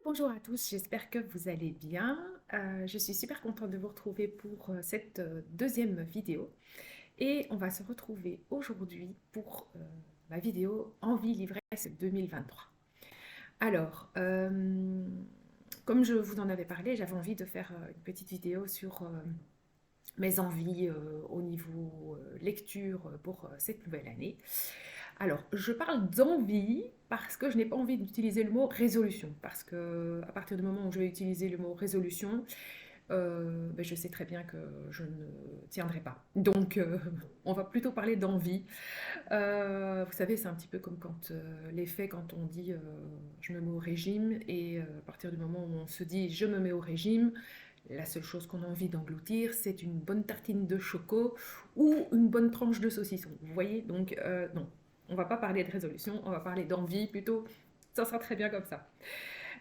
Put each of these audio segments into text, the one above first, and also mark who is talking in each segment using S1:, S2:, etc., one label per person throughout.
S1: Bonjour à tous, j'espère que vous allez bien. Je suis super contente de vous retrouver pour cette deuxième vidéo et on va se retrouver aujourd'hui pour ma vidéo Envie l'ivresse 2023. Alors, comme je vous en avais parlé, j'avais envie de faire une petite vidéo sur mes envies au niveau lecture pour cette nouvelle année. Alors, je parle d'envie parce que je n'ai pas envie d'utiliser le mot résolution. Parce que à partir du moment où je vais utiliser le mot résolution, ben, je sais très bien que je ne tiendrai pas. Donc, on va plutôt parler d'envie. Vous savez, c'est un petit peu comme quand l'effet, quand on dit je me mets au régime, et à partir du moment où on se dit je me mets au régime, la seule chose qu'on a envie d'engloutir, c'est une bonne tartine de choco ou une bonne tranche de saucisson. Vous voyez? Donc, non, on va pas parler de résolution, on va parler d'envie plutôt. Ça sera très bien comme ça.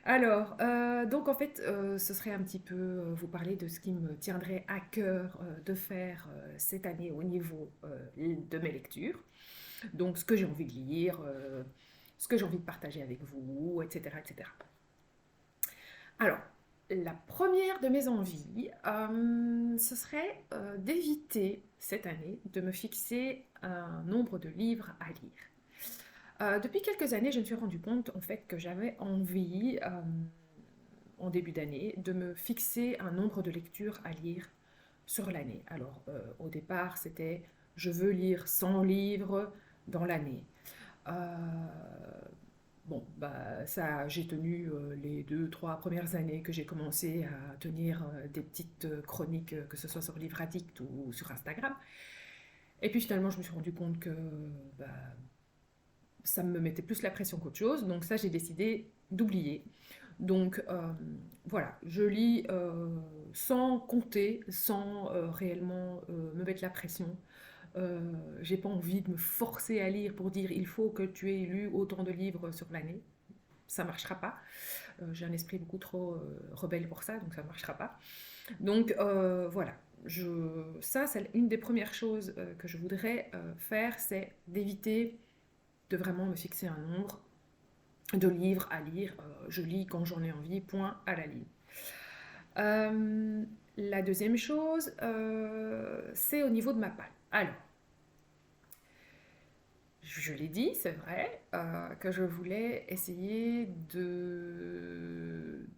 S1: Alors, donc en fait, ce serait un petit peu vous parler de ce qui me tiendrait à cœur de faire cette année au niveau de mes lectures. Donc, ce que j'ai envie de lire, ce que j'ai envie de partager avec vous, etc., etc. Alors, la première de mes envies, ce serait d'éviter cette année de me fixer un nombre de livres à lire. Depuis quelques années, je me suis rendu compte en fait que j'avais envie, en début d'année, de me fixer un nombre de lectures à lire sur l'année. Alors, au départ, c'était je veux lire 100 livres dans l'année. Euh, Bon, bah, ça, j'ai tenu les 2, 3 premières années que j'ai commencé à tenir des petites chroniques, que ce soit sur Livre Addict ou sur Instagram. Et puis finalement, je me suis rendu compte que bah, ça me mettait plus la pression qu'autre chose. Donc ça, j'ai décidé d'oublier. Donc voilà, je lis sans compter, sans réellement me mettre la pression. J'ai pas envie de me forcer à lire pour dire il faut que tu aies lu autant de livres sur l'année. Ça marchera pas. J'ai un esprit beaucoup trop rebelle pour ça, donc ça ne marchera pas. Donc voilà, ça c'est une des premières choses que je voudrais faire, c'est d'éviter de vraiment me fixer un nombre de livres à lire. Je lis quand j'en ai envie, point à la ligne. La deuxième chose, c'est au niveau de ma palle. Alors, je l'ai dit, c'est vrai, que je voulais essayer de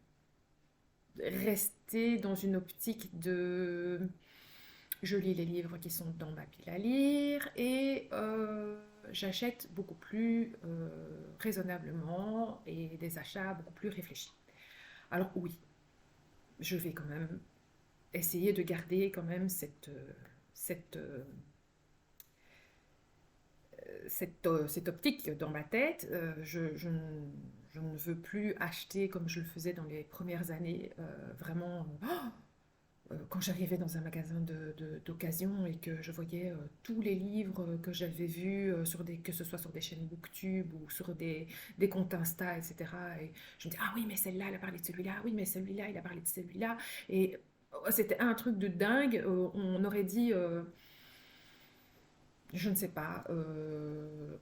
S1: rester dans une optique de je lis les livres qui sont dans ma pile à lire et j'achète beaucoup plus raisonnablement et des achats beaucoup plus réfléchis. Alors oui, je vais quand même essayer de garder quand même cette, cette optique dans ma tête. Je ne veux plus acheter comme je le faisais dans les premières années, vraiment quand j'arrivais dans un magasin d'occasion et que je voyais tous les livres que j'avais vus, que ce soit sur des chaînes Booktube ou sur des comptes Insta, etc. Et je me disais, ah oui, mais celle-là, elle a parlé de celui-là, ah oui, mais celui-là, il a parlé de celui-là. Et c'était un truc de dingue. On aurait dit, je ne sais pas,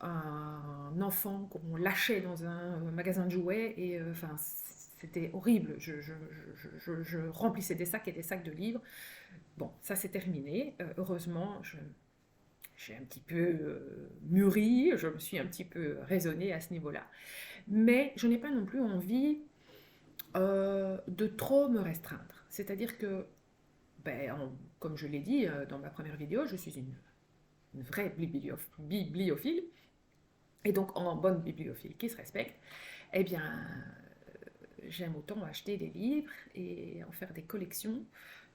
S1: un enfant qu'on lâchait dans un magasin de jouets. Et enfin, c'était horrible. Je remplissais des sacs et des sacs de livres. Bon, ça c'est terminé. Heureusement, j'ai un petit peu mûri, je me suis un petit peu raisonnée à ce niveau-là. Mais je n'ai pas non plus envie de trop me restreindre. C'est-à-dire que, ben, comme je l'ai dit dans ma première vidéo, je suis une vraie bibliophile. Et donc, en bonne bibliophile qui se respecte, eh bien, j'aime autant acheter des livres et en faire des collections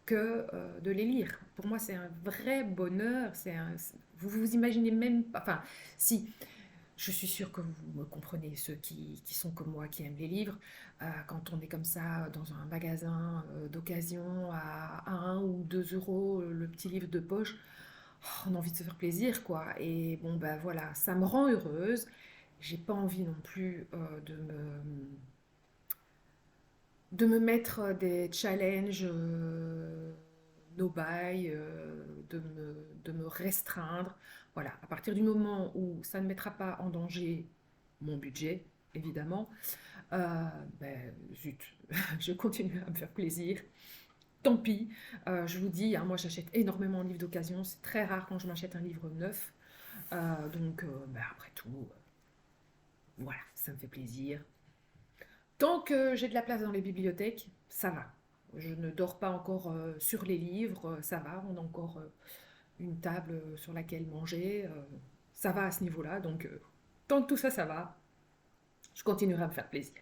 S1: que de les lire. Pour moi, c'est un vrai bonheur. Vous vous imaginez même pas. Enfin, si, je suis sûre que vous me comprenez, ceux qui sont comme moi, qui aiment les livres. Quand on est comme ça dans un magasin d'occasion à 1 ou 2 euros, le petit livre de poche, oh, on a envie de se faire plaisir, quoi. Et bon, ben voilà, ça me rend heureuse. J'ai pas envie non plus de me mettre des challenges no buy, de me restreindre. Voilà, à partir du moment où ça ne mettra pas en danger mon budget, évidemment, Zut, je continue à me faire plaisir. Tant pis, je vous dis, hein, moi j'achète énormément de livres d'occasion, c'est très rare quand je m'achète un livre neuf. Après tout, voilà, ça me fait plaisir. Tant que j'ai de la place dans les bibliothèques, ça va. Je ne dors pas encore sur les livres, ça va, on a encore une table sur laquelle manger, ça va à ce niveau-là. Donc, tant que tout ça, ça va, je continuerai à me faire plaisir.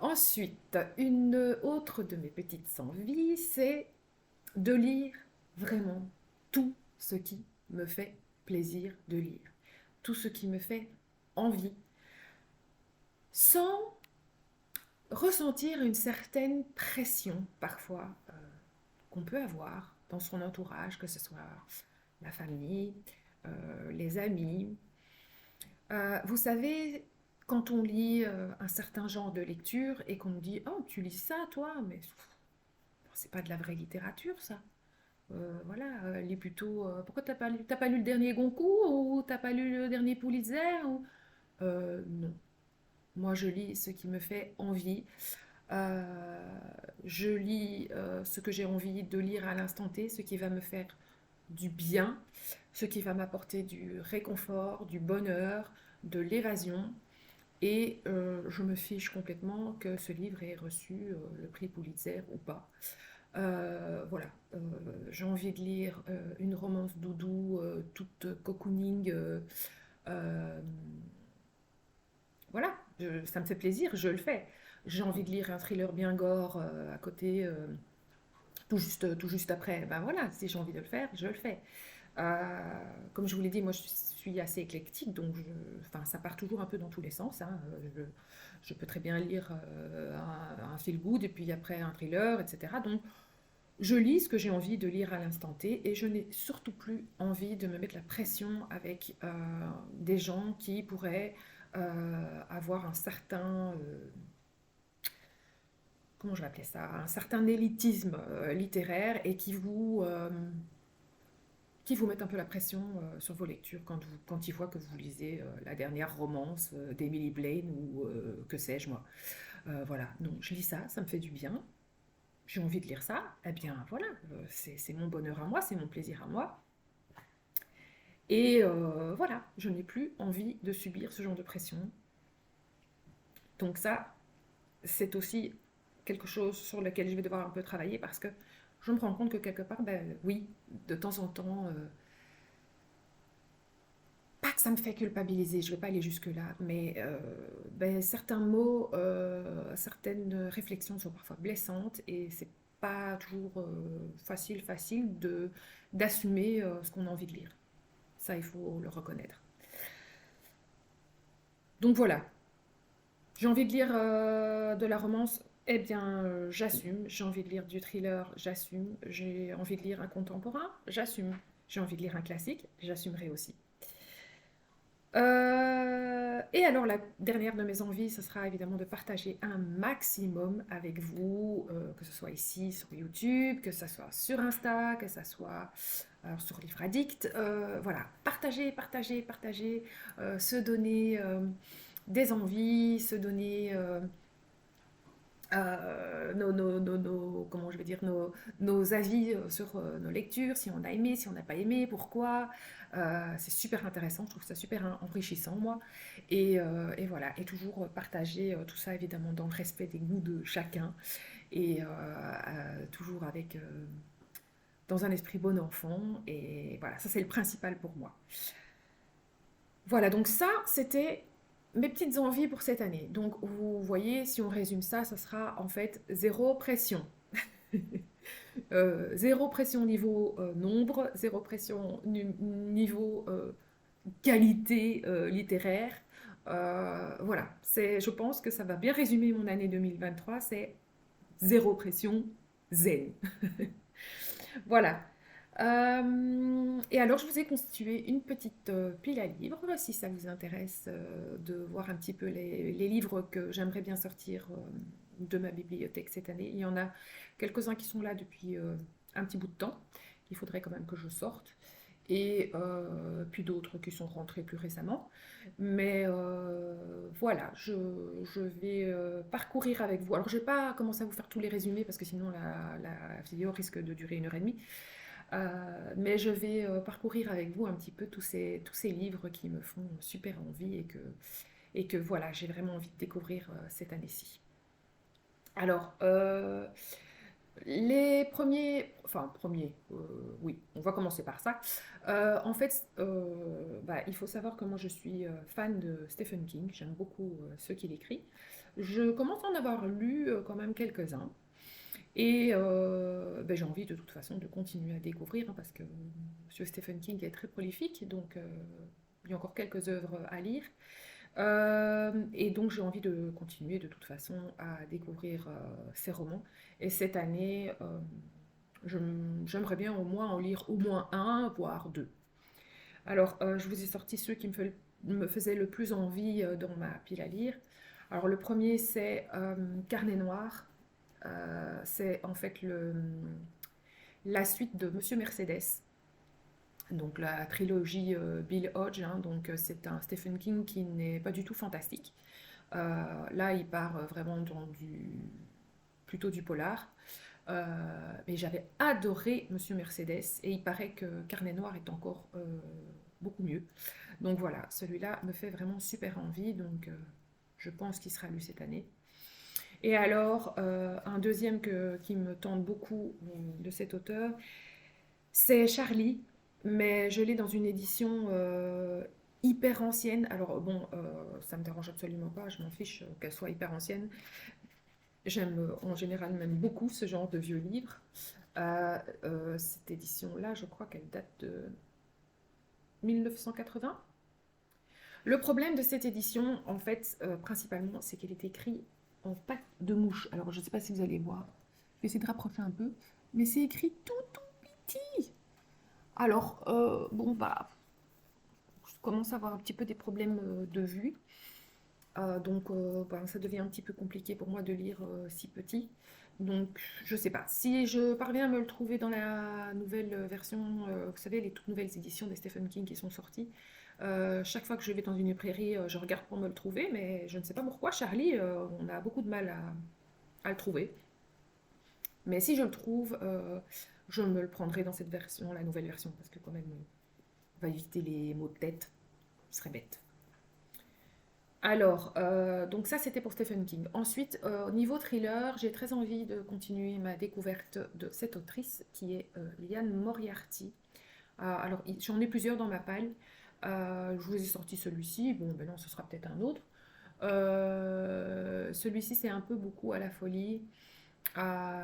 S1: Ensuite, une autre de mes petites envies, c'est de lire vraiment tout ce qui me fait plaisir de lire, tout ce qui me fait envie, sans ressentir une certaine pression parfois qu'on peut avoir dans son entourage, que ce soit la famille, les amis. Vous savez, quand on lit un certain genre de lecture et qu'on nous dit «Oh, tu lis ça, toi?» Mais c'est pas de la vraie littérature, ça. Voilà, lis plutôt... pourquoi t'as pas lu le dernier Goncourt ou t'as pas lu le dernier Pulitzer ou... Non. Moi, je lis ce qui me fait envie. Euh, je lis ce que j'ai envie de lire à l'instant T, ce qui va me faire du bien, ce qui va m'apporter du réconfort, du bonheur, de l'évasion. Et je me fiche complètement que ce livre ait reçu le prix Pulitzer ou pas. Voilà, j'ai envie de lire une romance doudou, toute cocooning. Euh, voilà, ça me fait plaisir, je le fais. J'ai envie de lire un thriller bien gore à côté, tout juste après. Ben voilà, si j'ai envie de le faire, je le fais. Comme je vous l'ai dit, moi je suis assez éclectique, donc enfin, ça part toujours un peu dans tous les sens, hein. Je peux très bien lire un feel good et puis après un thriller, etc. Donc je lis ce que j'ai envie de lire à l'instant T et je n'ai surtout plus envie de me mettre la pression avec des gens qui pourraient avoir un certain, comment je vais appeler ça, un certain élitisme littéraire et qui vous mettent un peu la pression sur vos lectures quand ils voient que vous lisez la dernière romance d'Emily Blaine ou que sais-je moi. Voilà, donc je lis ça, ça me fait du bien. J'ai envie de lire ça, eh bien voilà, c'est mon bonheur à moi, c'est mon plaisir à moi. Et voilà, je n'ai plus envie de subir ce genre de pression. Donc ça, c'est aussi quelque chose sur lequel je vais devoir un peu travailler parce que je me rends compte que quelque part, ben oui, de temps en temps, pas que ça me fait culpabiliser, je ne vais pas aller jusque-là, mais ben, certains mots, certaines réflexions sont parfois blessantes et c'est pas toujours facile d'assumer ce qu'on a envie de lire. Ça, il faut le reconnaître. Donc voilà, j'ai envie de lire de la romance, eh bien j'assume. J'ai envie de lire du thriller, j'assume. J'ai envie de lire un contemporain, j'assume. J'ai envie de lire un classique, j'assumerai aussi. Et alors la dernière de mes envies, ce sera évidemment de partager un maximum avec vous, que ce soit ici sur YouTube, que ce soit sur Insta, que ce soit sur Livre Addict. Voilà, partager, se donner des envies, se donner comment je vais dire, nos avis sur nos lectures, si on a aimé, si on n'a pas aimé, pourquoi. C'est super intéressant, je trouve ça super enrichissant, moi. Et voilà, et toujours partager tout ça, évidemment, dans le respect des goûts de chacun, et toujours avec, dans un esprit bon enfant. Et voilà, ça c'est le principal pour moi. Voilà, donc ça, c'était mes petites envies pour cette année. Donc, vous voyez, si on résume ça, ça sera en fait zéro pression. Zéro pression niveau nombre, zéro pression niveau qualité littéraire. Voilà, je pense que ça va bien résumer mon année 2023, c'est zéro pression, zen. Voilà. Et alors, je vous ai constitué une petite pile à livres, si ça vous intéresse de voir un petit peu les livres que j'aimerais bien sortir de ma bibliothèque cette année. Il y en a quelques-uns qui sont là depuis un petit bout de temps, qu'il faudrait quand même que je sorte. et puis d'autres qui sont rentrés plus récemment. Mais voilà, je vais parcourir avec vous. Alors, je ne vais pas commencer à vous faire tous les résumés parce que sinon la vidéo risque de durer 1 heure et demie. Mais je vais parcourir avec vous un petit peu tous ces livres qui me font super envie et que voilà, j'ai vraiment envie de découvrir cette année-ci. Alors, les premiers, oui, on va commencer par ça. En fait, il faut savoir que moi je suis fan de Stephen King, j'aime beaucoup ce qu'il écrit. Je commence à en avoir lu quand même quelques-uns. Et j'ai envie de toute façon de continuer à découvrir, hein, parce que M. Stephen King est très prolifique, donc il y a encore quelques œuvres à lire. Et donc j'ai envie de continuer de toute façon à découvrir ses romans. Et cette année, j'aimerais bien au moins en lire au moins un, voire deux. Alors je vous ai sorti ceux qui me faisaient le plus envie dans ma pile à lire. Alors le premier c'est Carnet Noir. C'est en fait la suite de Monsieur Mercedes, donc la trilogie Bill Hodge, hein, donc c'est un Stephen King qui n'est pas du tout fantastique. Là, il part vraiment dans plutôt du polar. Mais j'avais adoré Monsieur Mercedes et il paraît que Carnet Noir est encore beaucoup mieux. Donc voilà, celui-là me fait vraiment super envie, donc je pense qu'il sera lu cette année. Et alors, un deuxième qui me tente beaucoup de cet auteur, c'est Charlie, mais je l'ai dans une édition hyper ancienne. Alors bon, ça me dérange absolument pas, je m'en fiche qu'elle soit hyper ancienne. J'aime en général même beaucoup ce genre de vieux livres. Cette édition-là, je crois qu'elle date de 1980. Le problème de cette édition, en fait, principalement, c'est qu'elle est écrite en pâte de mouche. Alors, je ne sais pas si vous allez voir. Je vais essayer de rapprocher un peu. Mais c'est écrit tout, tout petit. Alors, je commence à avoir un petit peu des problèmes de vue. Donc, ça devient un petit peu compliqué pour moi de lire si petit. Donc, je sais pas. Si je parviens à me le trouver dans la nouvelle version, vous savez, les toutes nouvelles éditions des Stephen King qui sont sorties, chaque fois que je vais dans une librairie, je regarde pour me le trouver, mais je ne sais pas pourquoi. Charlie, on a beaucoup de mal à le trouver. Mais si je le trouve, je me le prendrai dans cette version, la nouvelle version, parce que quand même, on va éviter les mots de tête. Ce serait bête. Alors, donc ça c'était pour Stephen King. Ensuite, au niveau thriller, j'ai très envie de continuer ma découverte de cette autrice qui est Liane Moriarty. Alors, j'en ai plusieurs dans ma palle. Je vous ai sorti celui-ci. Bon, ben non, ce sera peut-être un autre. Celui-ci, c'est un peu beaucoup à la folie.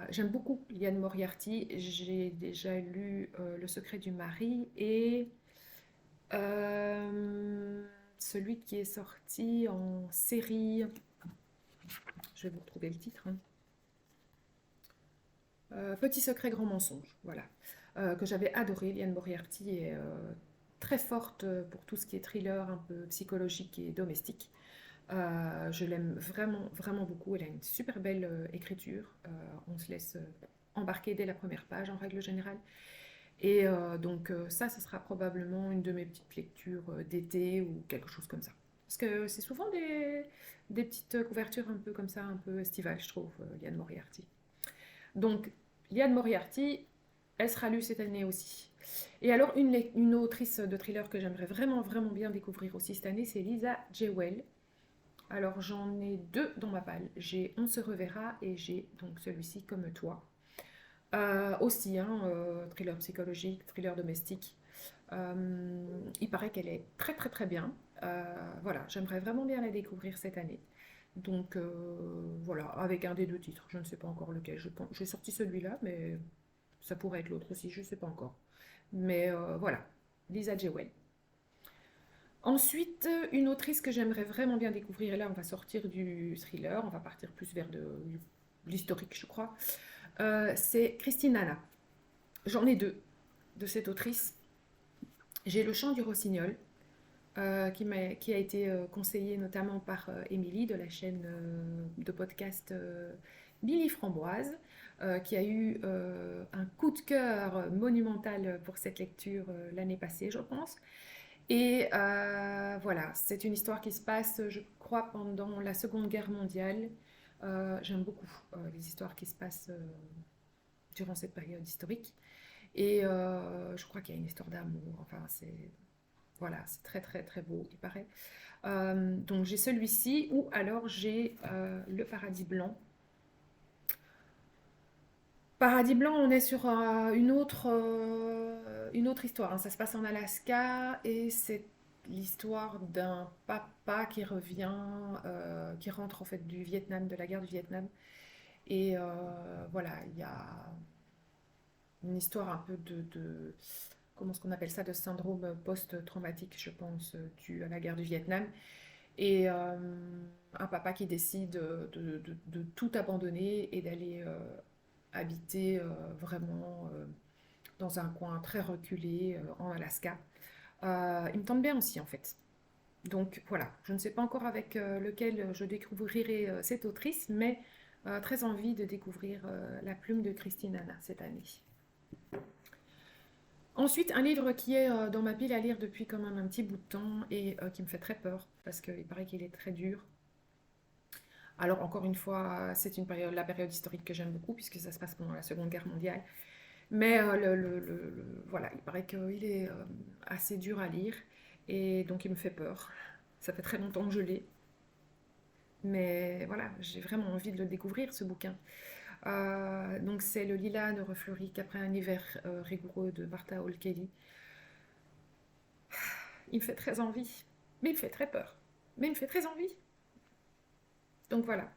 S1: J'aime beaucoup Liane Moriarty. J'ai déjà lu Le secret du mari et euh, celui qui est sorti en série. Je vais vous retrouver le titre, hein. Petit secret, grand mensonge. Voilà. Que j'avais adoré. Liane Moriarty est très forte pour tout ce qui est thriller un peu psychologique et domestique. Je l'aime vraiment, vraiment beaucoup. Elle a une super belle écriture. On se laisse embarquer dès la première page en règle générale. Et donc ça, ce sera probablement une de mes petites lectures d'été ou quelque chose comme ça. Parce que c'est souvent des petites couvertures un peu comme ça, un peu estivales, je trouve, Liane Moriarty. Donc, Liane Moriarty, elle sera lue cette année aussi. Et alors, une autrice de thriller que j'aimerais vraiment, vraiment bien découvrir aussi cette année, c'est Lisa Jewell. Alors, j'en ai deux dans ma palle. J'ai On se reverra et j'ai donc celui-ci Comme toi. Aussi, hein, thriller psychologique, thriller domestique. Il paraît qu'elle est très très très bien. Voilà, j'aimerais vraiment bien la découvrir cette année. Donc voilà, avec un des deux titres, je ne sais pas encore lequel. J'ai sorti celui-là, mais ça pourrait être l'autre aussi, je ne sais pas encore. Mais voilà, Lisa Jewell. Ensuite, une autrice que j'aimerais vraiment bien découvrir, et là on va sortir du thriller, on va partir plus vers de l'historique, je crois. C'est Christine Hanna. J'en ai deux de cette autrice. J'ai Le Chant du Rossignol, qui a été conseillé notamment par Émilie de la chaîne de podcast Billy Framboise, qui a eu un coup de cœur monumental pour cette lecture l'année passée, je pense. Et voilà, c'est une histoire qui se passe, je crois, pendant la Seconde Guerre mondiale. J'aime beaucoup les histoires qui se passent durant cette période historique. Et je crois qu'il y a une histoire d'amour. Enfin, c'est voilà, c'est très très très beau, il paraît. Donc j'ai celui-ci, ou alors j'ai Le Paradis Blanc. Paradis Blanc, on est sur une autre histoire, hein. Ça se passe en Alaska et c'est l'histoire d'un papa qui revient, qui rentre en fait du Vietnam, de la guerre du Vietnam. Et voilà, il y a une histoire un peu comment est-ce qu'on appelle ça, de syndrome post-traumatique, je pense, dû à la guerre du Vietnam. Et un papa qui décide de tout abandonner et d'aller habiter vraiment dans un coin très reculé en Alaska. Il me tente bien aussi en fait. Donc voilà, je ne sais pas encore avec lequel je découvrirai cette autrice, mais très envie de découvrir La Plume de Christine Hanna cette année. Ensuite, un livre qui est dans ma pile à lire depuis quand même un petit bout de temps et qui me fait très peur parce qu'il paraît qu'il est très dur. Alors encore une fois, c'est la période historique que j'aime beaucoup puisque ça se passe pendant la Seconde Guerre mondiale. Mais voilà, il paraît qu'il est assez dur à lire et donc il me fait peur. Ça fait très longtemps que je l'ai, mais voilà, j'ai vraiment envie de le découvrir ce bouquin. Donc c'est Le lilas ne refleurit qu'après un hiver rigoureux de Martha Hall Kelly. Il me fait très envie, mais il me fait très peur, mais il me fait très envie. Donc voilà,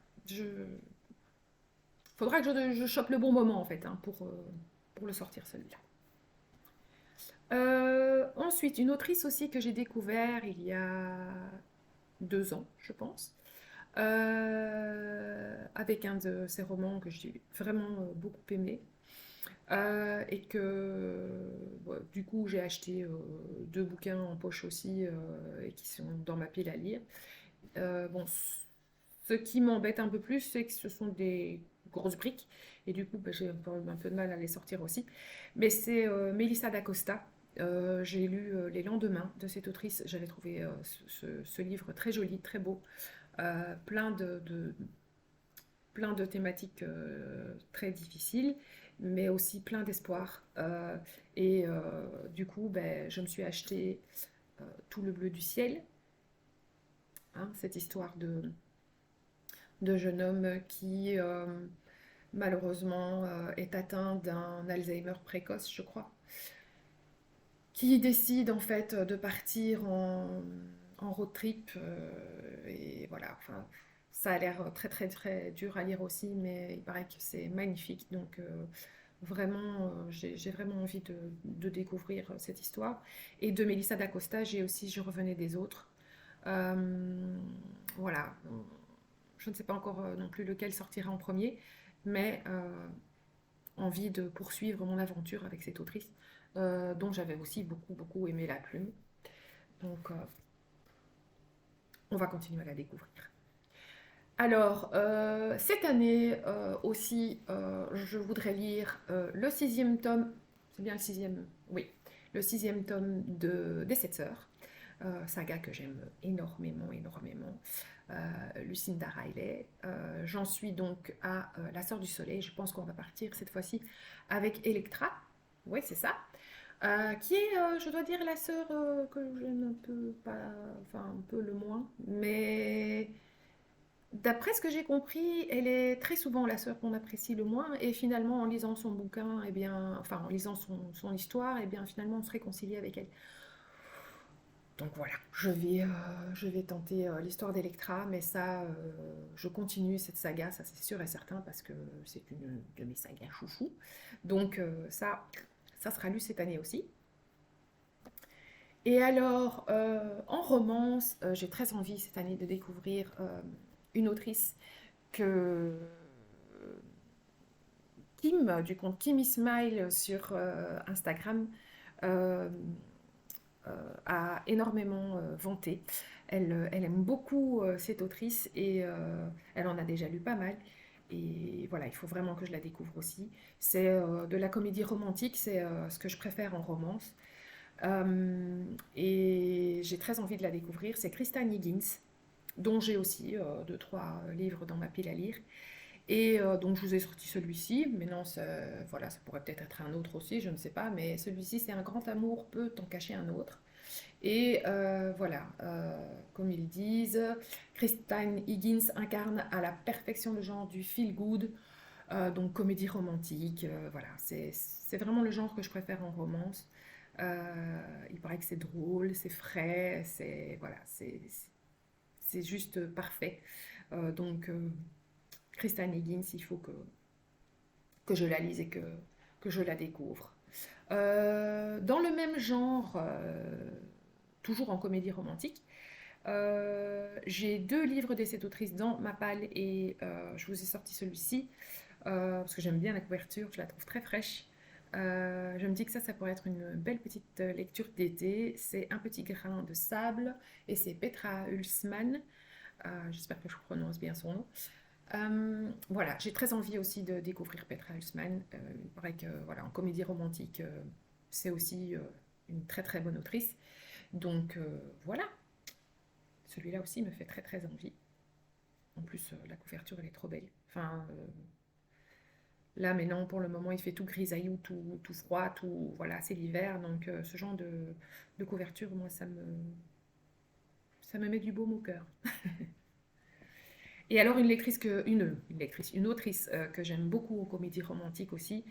S1: faudra que je chope le bon moment en fait, hein, pour le sortir celui-là. Ensuite, une autrice aussi que j'ai découvert il y a 2 ans, je pense, avec un de ses romans que j'ai vraiment beaucoup aimé. Et que du coup j'ai acheté 2 bouquins en poche aussi et qui sont dans ma pile à lire. Bon, ce qui m'embête un peu plus, c'est que ce sont des grosses briques et du coup j'ai un peu de mal à les sortir aussi. Mais c'est Melissa d'Acosta. J'ai lu Les Lendemains de cette autrice. J'avais trouvé ce livre très joli, très beau, plein plein de thématiques très difficiles, mais aussi plein d'espoir. Et du coup, ben, je me suis acheté Tout le bleu du ciel, hein, cette histoire de jeune homme qui malheureusement est atteint d'un Alzheimer précoce, je crois, qui décide en fait de partir en road trip. Et voilà, enfin, ça a l'air très très très dur à lire aussi, mais il paraît que c'est magnifique. Donc vraiment, j'ai vraiment envie de découvrir cette histoire. Et de Melissa d'Acosta, Je revenais des autres. Voilà, je ne sais pas encore non plus lequel sortira en premier, mais envie de poursuivre mon aventure avec cette autrice, dont j'avais aussi beaucoup beaucoup aimé La Plume. Donc on va continuer à la découvrir. Alors, cette année aussi, je voudrais lire le 6e tome, c'est bien le 6e, oui, le 6e tome des Sept Sœurs, saga que j'aime énormément, énormément, Lucinda Riley. J'en suis donc à La Sœur du Soleil. Je pense qu'on va partir cette fois-ci avec Electra, oui c'est ça, qui est, je dois dire, la sœur que j'aime un peu, pas, enfin un peu le moins, mais d'après ce que j'ai compris, elle est très souvent la sœur qu'on apprécie le moins, et finalement, en lisant son bouquin, eh bien, enfin, en lisant son histoire, eh bien, finalement, on se réconcilie avec elle. Donc voilà, je vais tenter l'histoire d'Electra, mais ça, je continue cette saga, ça c'est sûr et certain, parce que c'est une de mes sagas chouchou. Donc ça sera lu cette année aussi. Et alors, en romance, j'ai très envie cette année de découvrir une autrice que Kim, du compte Kim Ismail sur Instagram, euh, a énormément vanté. Elle aime beaucoup cette autrice et elle en a déjà lu pas mal. Et voilà, il faut vraiment que je la découvre aussi. C'est de la comédie romantique, c'est ce que je préfère en romance. Et j'ai très envie de la découvrir. C'est Christine Higgins, dont j'ai aussi deux, trois livres dans ma pile à lire. Et donc je vous ai sorti celui-ci. Maintenant, voilà, ça pourrait peut-être être un autre aussi, je ne sais pas. Mais celui-ci, c'est un grand amour peut en cacher un autre. Et voilà, comme ils disent, Christine Higgins incarne à la perfection le genre du feel good, donc comédie romantique. Voilà, c'est vraiment le genre que je préfère en romance. Il paraît que c'est drôle, c'est frais, c'est voilà, c'est juste parfait. Donc Christine Higgins, il faut que je la lise et que je la découvre. Dans le même genre, toujours en comédie romantique, j'ai deux livres de cette autrice dans ma palle et je vous ai sorti celui-ci parce que j'aime bien la couverture, je la trouve très fraîche. Je me dis que ça pourrait être une belle petite lecture d'été. C'est Un petit grain de sable et c'est Petra Hulsmann. J'espère que je prononce bien son nom. Voilà, j'ai très envie aussi de découvrir Petra Hulsmann. Il paraît que voilà, en comédie romantique, c'est aussi une très très bonne autrice. Donc voilà, celui-là aussi me fait très très envie. En plus, la couverture, elle est trop belle. Enfin, là, mais non, pour le moment, il fait tout grisaillou, tout froid, tout... Voilà, c'est l'hiver. Donc ce genre de couverture, moi, ça me met du baume au cœur. Et alors une autrice que j'aime beaucoup en comédie romantique aussi,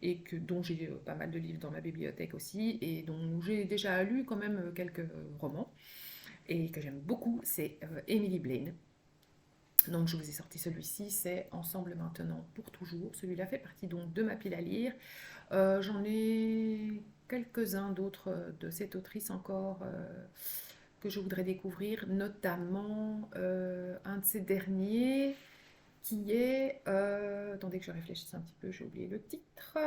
S1: et dont j'ai pas mal de livres dans ma bibliothèque aussi, et dont j'ai déjà lu quand même quelques romans, et que j'aime beaucoup, c'est Emily Blaine. Donc je vous ai sorti celui-ci, c'est Ensemble maintenant pour toujours. Celui-là fait partie donc de ma pile à lire. J'en ai quelques-uns d'autres de cette autrice encore que je voudrais découvrir, notamment un de ces derniers qui est, attendez que je réfléchisse un petit peu, j'ai oublié le titre,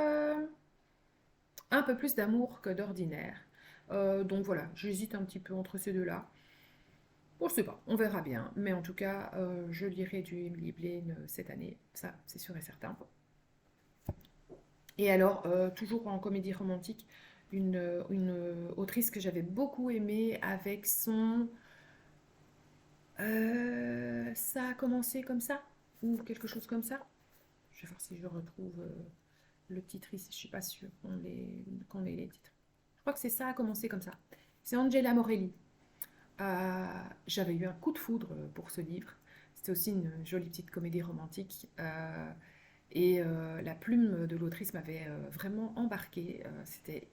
S1: Un peu plus d'amour que d'ordinaire. Donc voilà, j'hésite un petit peu entre ces deux-là. Bon, je sais pas, on verra bien. Mais en tout cas, je lirai du Emily Blaine cette année, ça c'est sûr et certain. Et alors, toujours en comédie romantique, une autrice que j'avais beaucoup aimée avec son Ça a commencé comme ça ou quelque chose comme ça. Je vais voir si je retrouve le titre ici, je suis pas sûre qu'on ait les titres. Je crois que c'est Ça a commencé comme ça. C'est Angela Morelli. J'avais eu un coup de foudre pour ce livre. C'était aussi une jolie petite comédie romantique. Et la plume de l'autrice m'avait vraiment embarquée. C'était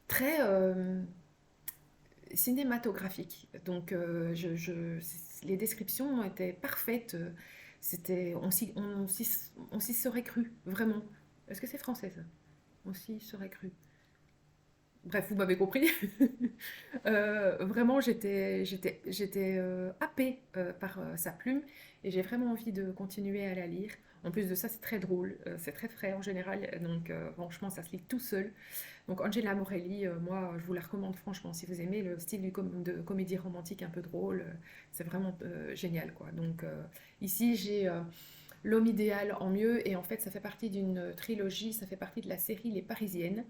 S1: très cinématographique. Donc les descriptions étaient parfaites. On s'y serait cru, vraiment. Est-ce que c'est français ça? On s'y serait cru. Bref, vous m'avez compris. Vraiment, j'étais happée par sa plume et j'ai vraiment envie de continuer à la lire. En plus de ça, c'est très drôle, c'est très frais en général, donc franchement, ça se lit tout seul. Donc Angela Morelli, moi, je vous la recommande franchement. Si vous aimez le style de comédie romantique un peu drôle, c'est vraiment génial, quoi. Donc ici, j'ai L'homme idéal en mieux, et en fait, ça fait partie d'une trilogie, ça fait partie de la série Les Parisiennes.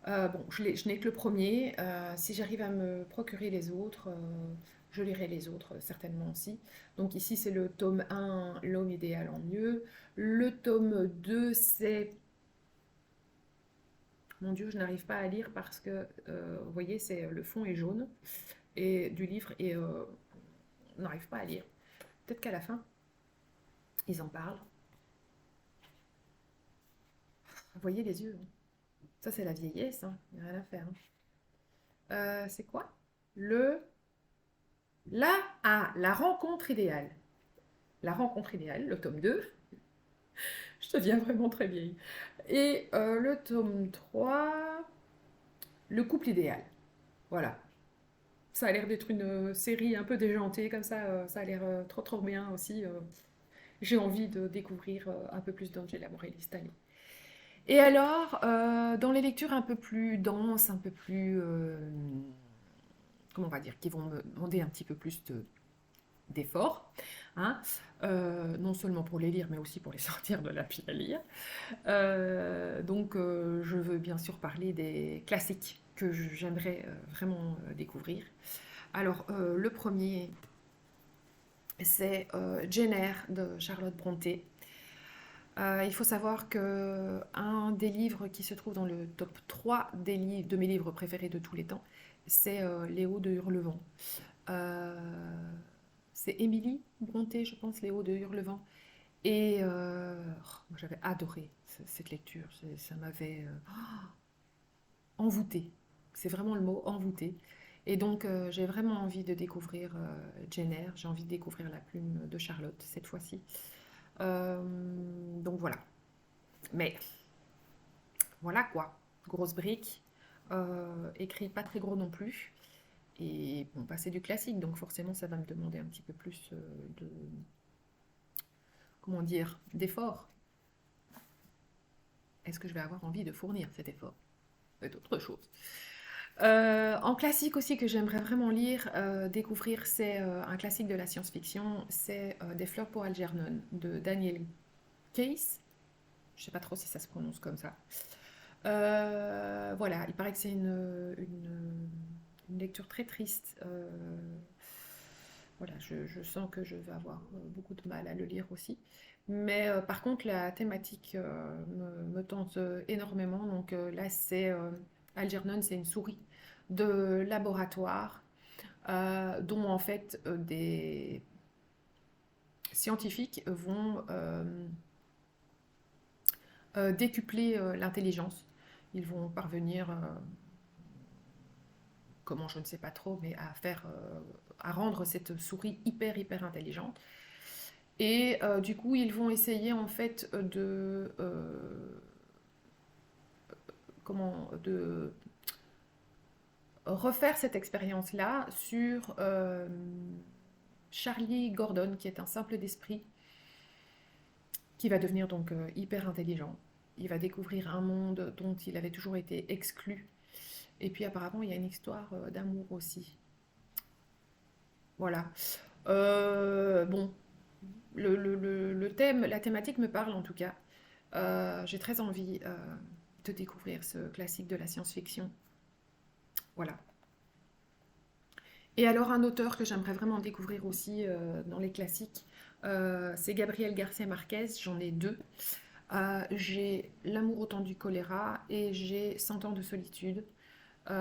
S1: Bon, je n'ai que le premier. Si j'arrive à me procurer les autres, je lirai les autres certainement aussi. Donc ici, c'est le tome 1, L'homme idéal en mieux. Le tome 2, c'est... Mon Dieu, je n'arrive pas à lire parce que, vous voyez, le fond est jaune et, du livre et on n'arrive pas à lire. Peut-être qu'à la fin, ils en parlent. Vous voyez les yeux, hein. Ça, c'est la vieillesse, hein. Il n'y a rien à faire, hein. C'est quoi? Le... La rencontre idéale. La rencontre idéale, le tome 2. Je deviens vraiment très vieille. Et le tome 3, le couple idéal. Voilà. Ça a l'air d'être une série un peu déjantée comme ça a l'air trop trop bien aussi. J'ai envie de découvrir un peu plus d'Angela Morelli cette année. Et alors, dans les lectures un peu plus denses, un peu plus, comment on va dire, qui vont me demander un petit peu plus d'efforts, hein, non seulement pour les lire, mais aussi pour les sortir de la pile à lire. Donc, je veux bien sûr parler des classiques que j'aimerais vraiment découvrir. Alors, le premier, c'est Jane Eyre de Charlotte Brontë. Il faut savoir que un des livres qui se trouve dans le top 3 de mes livres préférés de tous les temps, c'est Léo de Hurlevent. Euh, c'est Émilie Brontë, je pense, Léo de Hurlevent. Et moi, j'avais adoré cette lecture. Ça m'avait envoûtée. C'est vraiment le mot, envoûtée. Et donc, j'ai vraiment envie de découvrir Jane Eyre. J'ai envie de découvrir La plume de Charlotte cette fois-ci. Euh, donc voilà. Mais voilà quoi. Grosse brique. Écrit pas très gros non plus. Et bon, bah, c'est du classique, donc forcément, ça va me demander un petit peu plus de, comment dire, d'effort. Est-ce que je vais avoir envie de fournir cet effort? C'est autre chose. En classique aussi que j'aimerais vraiment lire, découvrir, c'est un classique de la science-fiction, c'est Des fleurs pour Algernon de Daniel Case. Je ne sais pas trop si ça se prononce comme ça. Voilà, il paraît que c'est une lecture très triste. Voilà, je sens que je vais avoir beaucoup de mal à le lire aussi. Mais par contre, la thématique me tente énormément. Donc là, c'est Algernon, c'est une souris de laboratoire dont en fait des scientifiques vont décupler l'intelligence. Ils vont parvenir, comment je ne sais pas trop, mais à rendre cette souris hyper intelligente. Et du coup, ils vont essayer en fait de refaire cette expérience-là sur Charlie Gordon, qui est un simple d'esprit, qui va devenir donc hyper intelligent. Il va découvrir un monde dont il avait toujours été exclu. Et puis apparemment, il y a une histoire d'amour aussi. Voilà. Bon, le thème, la thématique me parle en tout cas. J'ai très envie de découvrir ce classique de la science-fiction. Voilà. Et alors un auteur que j'aimerais vraiment découvrir aussi dans les classiques, c'est Gabriel Garcia Marquez. J'en ai deux. J'ai L'amour au temps du choléra et j'ai 100 ans de solitude, qui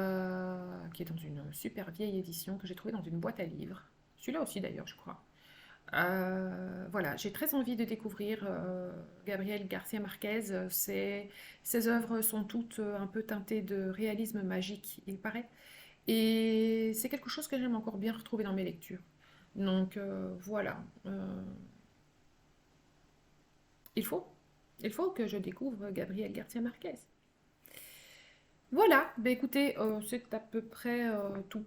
S1: est dans une super vieille édition que j'ai trouvée dans une boîte à livres. Celui-là aussi d'ailleurs, je crois. Voilà, j'ai très envie de découvrir Gabriel Garcia Marquez. Ses œuvres sont toutes un peu teintées de réalisme magique, il paraît. Et c'est quelque chose que j'aime encore bien retrouver dans mes lectures. Donc voilà, il faut, il faut que je découvre Gabriel Garcia Marquez. Voilà, ben écoutez, c'est à peu près tout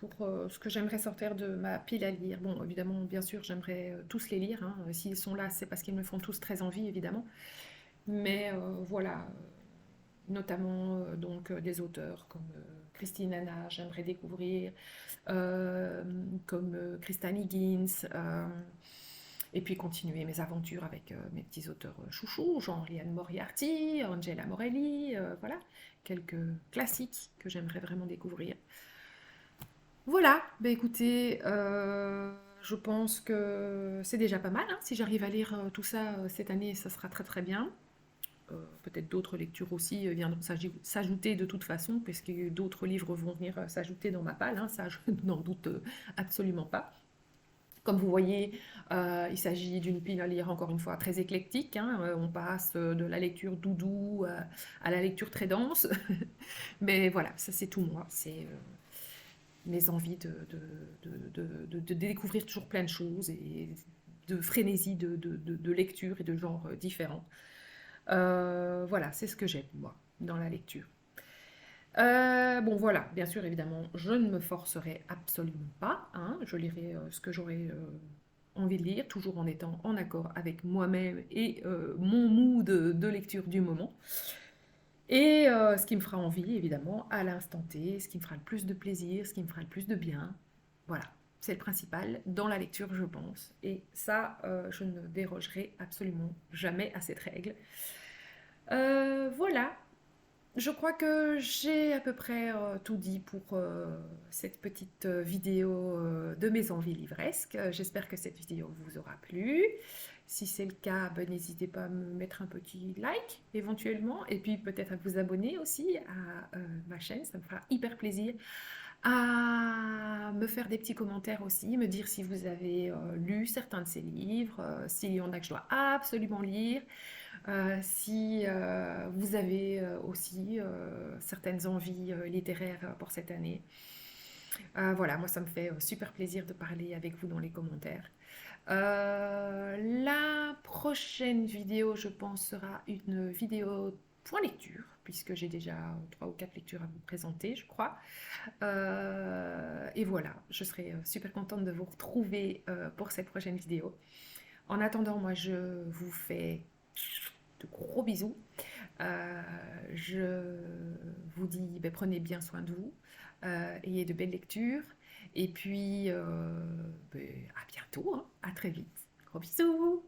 S1: pour ce que j'aimerais sortir de ma pile à lire. Bon, évidemment, bien sûr, j'aimerais tous les lire, hein. S'ils sont là, c'est parce qu'ils me font tous très envie, évidemment. Mais voilà, notamment donc des auteurs comme Christine Hanna, j'aimerais découvrir, comme Christine Higgins, et puis continuer mes aventures avec mes petits auteurs chouchous, genre Liane Moriarty, Angela Morelli, voilà, quelques classiques que j'aimerais vraiment découvrir. Voilà, bah écoutez, je pense que c'est déjà pas mal, hein. Si j'arrive à lire tout ça cette année, ça sera très bien. Peut-être d'autres lectures aussi viendront s'ajouter de toute façon, puisque d'autres livres vont venir s'ajouter dans ma palle, hein, ça je n'en doute absolument pas. Comme vous voyez, il s'agit d'une pile à lire encore une fois très éclectique, hein. On passe de la lecture doudou à la lecture très dense. Mais voilà, ça c'est tout moi. C'est mes envies de découvrir toujours plein de choses et de frénésie de lecture et de genres différents. Voilà, c'est ce que j'aime moi dans la lecture. Bon voilà, bien sûr, évidemment, je ne me forcerai absolument pas, hein. Je lirai ce que j'aurai envie de lire, toujours en étant en accord avec moi-même et mon mood de lecture du moment. Et ce qui me fera envie, évidemment, à l'instant T, ce qui me fera le plus de plaisir, ce qui me fera le plus de bien. Voilà. c'est le principal dans la lecture, je pense. Et ça, je ne dérogerai absolument jamais à cette règle. Voilà, je crois que j'ai à peu près tout dit pour cette petite vidéo de mes envies livresques. J'espère que cette vidéo vous aura plu. Si c'est le cas, ben, n'hésitez pas à me mettre un petit like éventuellement et puis peut-être à vous abonner aussi à ma chaîne, ça me fera hyper plaisir. À me faire des petits commentaires aussi, me dire si vous avez lu certains de ces livres, s'il y en a que je dois absolument lire. Si vous avez aussi certaines envies littéraires pour cette année. Voilà, moi ça me fait super plaisir de parler avec vous dans les commentaires. La prochaine vidéo, je pense, sera une vidéo point lecture, puisque j'ai déjà 3 ou 4 lectures à vous présenter, je crois. Et voilà, je serai super contente de vous retrouver pour cette prochaine vidéo. En attendant, moi je vous fais de gros bisous. Je vous dis, ben, prenez bien soin de vous, ayez de belles lectures, et puis ben, à bientôt, hein, à très vite. Gros bisous!